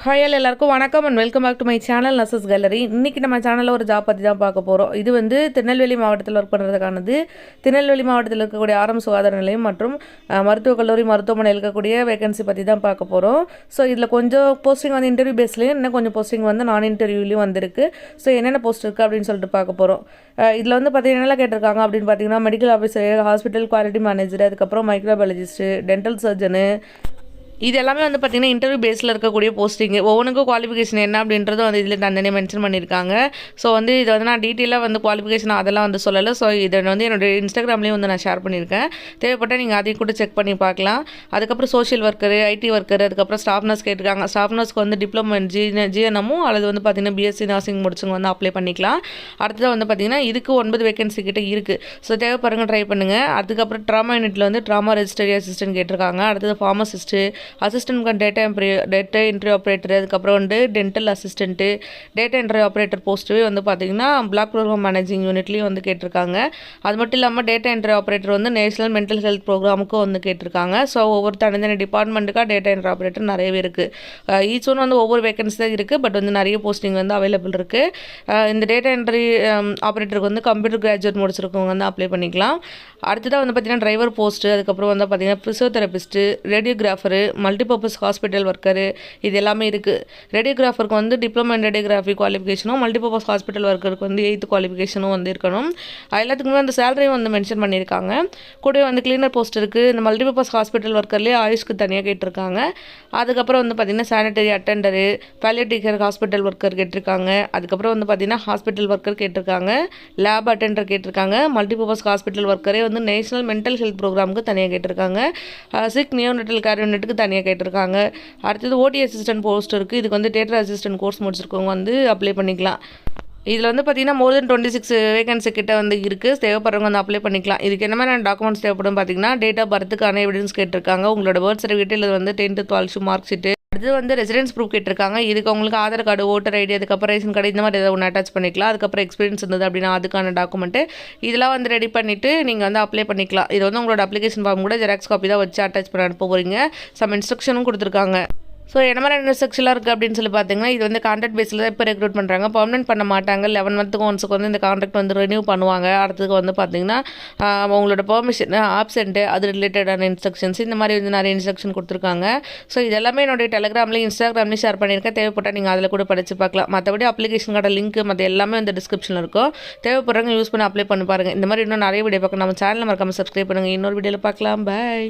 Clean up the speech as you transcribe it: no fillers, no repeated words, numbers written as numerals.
Hi எல்லாருக்கும் வணக்கம் and welcome back to my channel nurses gallery. இன்றைக்கி நம்ம சேனலில் ஒரு ஜாப் பற்றி தான் பார்க்க போகிறோம். இது வந்து திருநெல்வேலி மாவட்டத்தில் ஒர்க் பண்ணுறதுக்கானது. திருநெல்வேலி மாவட்டத்தில் இருக்கக்கூடிய ஆரம்ப சுகாதார நிலையம் மற்றும் மருத்துவக் கல்லூரி மருத்துவமனையில் இருக்கக்கூடிய வேகன்சி பற்றி தான் பார்க்க போகிறோம். ஸோ இதில் கொஞ்சம் போஸ்டிங் வந்து இன்டர்வியூ பேஸ்லேயும் இன்னும் கொஞ்சம் போஸ்டிங் வந்து நான் இன்டர்வியூலையும் வந்திருக்கு. ஸோ என்னென்ன போஸ்ட் இருக்குது அப்படின்னு சொல்லிட்டு பார்க்க போகிறோம். இதில் வந்து பார்த்தீங்கன்னா என்னெல்லாம் கேட்டிருக்காங்க அப்படின்னு பார்த்தீங்கன்னா medical officer, hospital quality manager, அதுக்கப்புறம் மைக்ரோபாலஜிஸ்ட்டு, டென்டல் சர்ஜனு, இது எல்லாமே வந்து பார்த்திங்கன்னா இன்டர்வியூ பேஸில் இருக்கக்கூடிய போஸ்டிங்கு. ஒவ்வொன்றுக்கும் குவாலிஃபிகேஷன் என்ன அப்படின்றதும் வந்து இதில் தனியாக மென்ஷன் பண்ணியிருக்காங்க. ஸோ வந்து இதை வந்து நான் டீட்டெயிலாக வந்து குவாலிஃபிகேஷன் அதெல்லாம் வந்து சொல்லலை. ஸோ இதை வந்து என்னோடய இன்ஸ்டாகிராம்லேயும் வந்து நான் ஷேர் பண்ணியிருக்கேன். தேவைப்பட்டால் நீங்கள் அதையும் கூட செக் பண்ணி பார்க்கலாம். அதுக்கப்புறம் சோஷியல் ஒர்க்கரு, ஐடி ஒர்க்கர், அதுக்கப்புறம் ஸ்டாஃப் நர்ஸ் கேட்டிருக்காங்க. ஸ்டாஃப் நர்ஸ்க்கு வந்து டிப்ளமோ ஜிஎன்எம்மும் அல்லது வந்து பார்த்திங்கன்னா பிஎஸ்சி நர்சிங் முடிச்சவங்க வந்து அப்ளை பண்ணிக்கலாம். அடுத்தது வந்து பார்த்திங்கன்னா இதுக்கு 9 வேகன்சி கிட்ட இருக்குது. ஸோ தேவைப்படுங்க ட்ரை பண்ணுங்கள். அதுக்கப்புறம் ட்ராமா யூனிட்டில் வந்து ட்ராமா ரெஜிஸ்டரி அசிஸ்டன்ட் கேட்டிருக்காங்க. அடுத்தது pharmacist, assistant data entry operator, அதுக்கப்புறம் வந்து dental assistant, data entry operator post வந்து பார்த்திங்கன்னா பிளாக் ப்ரோக்ராம் மேனேஜிங் யூனிட்லேயும் வந்து கேட்டிருக்காங்க. அது மட்டும் இல்லாமல் டேட்டா என்ட்ரி ஆப்ரேட்டர் வந்து நேஷனல் மென்டல் ஹெல்த் ப்ரோக்ராமுக்கும் வந்து கேட்டிருக்காங்க. ஸோ ஒவ்வொரு தனித்தனி டிபார்ட்மெண்ட்டுக்காக டேட்டா என்ட்ரி ஆப்ரேட்டர் நிறையவே இருக்குது. ஈச் ஒன்று வந்து ஒவ்வொரு வேகன்சி தான் இருக்குது. பட் வந்து நிறைய போஸ்டிங் வந்து அவைலபிள் இருக்குது. இந்த டேட்டா என்ட்ரி ஆப்ரேட்டருக்கு வந்து கம்ப்யூட்டர் கிராஜுவேட் முடிச்சிருக்கவங்க வந்து அப்ளை பண்ணிக்கலாம். அடுத்ததாக வந்து பார்த்திங்கன்னா டிரைவர் போஸ்ட்டு, அதுக்கப்புறம் வந்து பார்த்திங்கன்னா physiotherapist, radiographer, multipurpose hospital worker, இது எல்லாமே இருக்குது. ரேடியோகிராஃபருக்கு வந்து டிப்ளமோ இன் ரேடியோகிராஃபி குவாலிஃபிகேஷனும், மல்டிபர்பஸ் ஹாஸ்பிட்டல் ஒர்க்கருக்கு வந்து 8th குவாலிஃபிகேஷனும் வந்து இருக்கணும். எல்லாத்துக்குமே வந்து சேலரியும் வந்து மென்ஷன் பண்ணியிருக்காங்க. கூட வந்து கிளீனர் போஸ்ட் இருக்குது. இந்த மல்டிபர்பஸ் ஹாஸ்பிட்டல் ஒர்க்கர்லேயே ஆயுஷ்க்கு தனியாக கேட்டிருக்காங்க. அதுக்கப்புறம் வந்து பார்த்திங்கன்னா sanitary attendant, palliative care hospital worker கேட்டிருக்காங்க. அதுக்கப்புறம் வந்து பார்த்திங்கன்னா ஹாஸ்பிட்டல் ஒர்க்கர் கேட்டிருக்காங்க. லேப் அட்டெண்டர் கேட்டிருக்காங்க. மல்டிபர்பஸ் ஹாஸ்பிட்டல் ஒர்க்கரே வந்து நேஷனல் மென்டல் ஹெல்த் ப்ரோக்ராமுக்கு தனியாக கேட்டிருக்காங்க. சிக் நியோனட்டல் கேர் யூனிட்டுக்கு தனியாக கேட்டிருக்காங்க. அடுத்தது ஓடி அசிஸ்டன்ட் போஸ்ட் இருக்குது. இதுக்கு வந்து டேட்டா அசிஸ்டன்ட் கோர்ஸ் முடிச்சிருக்கவங்க வந்து அப்ளை பண்ணிக்கலாம். இதில் வந்து பார்த்திங்கன்னா மோர் தென் 26 வேகன்சி கிட்ட வந்து இருக்குது. தேவைப்படுறவங்க வந்து அப்ளை பண்ணிக்கலாம். இதுக்கு என்ன மாதிரி டாக்குமெண்ட்ஸ் தேவைப்படும் பார்த்தீங்கன்னா டேட் ஆஃப் பர்த்துக்கான எவிடன்ஸ் கேட்டிருக்காங்க. உங்களோட பர்த் சர்டிஃபிகேட் இல்லை வந்து 10th 12th மார்க் ஷீட்டு, அடுத்து வந்து ரெசிடென்ஸ் ப்ரூஃப் கேட்டிருக்காங்க. இதுக்கு உங்களுக்கு ஆதார் கார்டு, ஓட்டர் ஐடி, அதுக்கப்புறம் ரேஷன் கார்டு, இந்த மாதிரி ஏதாவது ஒன்று அட்டாச் பண்ணிக்கலாம். அதுக்கப்புறம் எக்ஸ்பீரியன்ஸ் இருந்தது அப்படின்னா அதுக்கான டாக்குமெண்ட்டு இதெல்லாம் வந்து ரெடி பண்ணிவிட்டு நீங்கள் வந்து அப்ளை பண்ணிக்கலாம். இது வந்து உங்களோட அப்ளிகேஷன் ஃபார்ம் கூட ஜெராக்ஸ் காப்பி தான் வச்சு அட்டாச் பண்ண அனுப்ப போகிறீங்க. சம் இன்ஸ்ட்ரக்ஷனும் கொடுத்துருக்காங்க. ஸோ என்ன மாதிரி இன்ஸ்ட்ரக்ஷனாக இருக்குது அப்படின்னு சொல்லி பார்த்தீங்கன்னா இது வந்து கான்ட்ராக்ட் பேஸில் தான் இப்போ ரெக்ரூட் பண்ணுறாங்க. பர்மனெண்ட் பண்ண மாட்டாங்க. 11 மந்த்துக்கு ஒன்ஸுக்கு வந்து இந்த கான்ட்ராக்ட் வந்து ரினியூ பண்ணுவாங்க. அடுத்ததுக்கு வந்து பார்த்திங்கன்னா உங்களோட பெர்மிஷன், ஆப்சென்ட்டு, அது ரிலேட்டடான இன்ஸ்ட்ரக்ஷன்ஸ், இந்த மாதிரி வந்து நிறைய இன்ஸ்ட்ரக்ஷன் கொடுத்துருக்காங்க. ஸோ இது எல்லாமே என்னுடைய டெலிகிராம்லேயும் இன்ஸ்டாகிராம்லேயும் ஷேர் பண்ணியிருக்கேன். தேவைப்பட்டால் நீங்கள் அதில் கூட படித்து பார்க்கலாம். மற்றபடி அப்ளிகேஷன் கார்டு லிங்க் மற்ற எல்லாமே வந்து டிஸ்கிரிப்ஷனில் இருக்கும். தேவைப்படுறவங்க யூஸ் பண்ணி அப்ளை பண்ணி பாருங்கள். இந்த மாதிரி இன்னும் நிறைய வீடியோ பார்க்க நம்ம சேனலில் மறக்காமல் சப்ஸ்கிரைப் பண்ணுங்கள். இன்னொரு வீடியோவில் பார்க்கலாம். பாய்.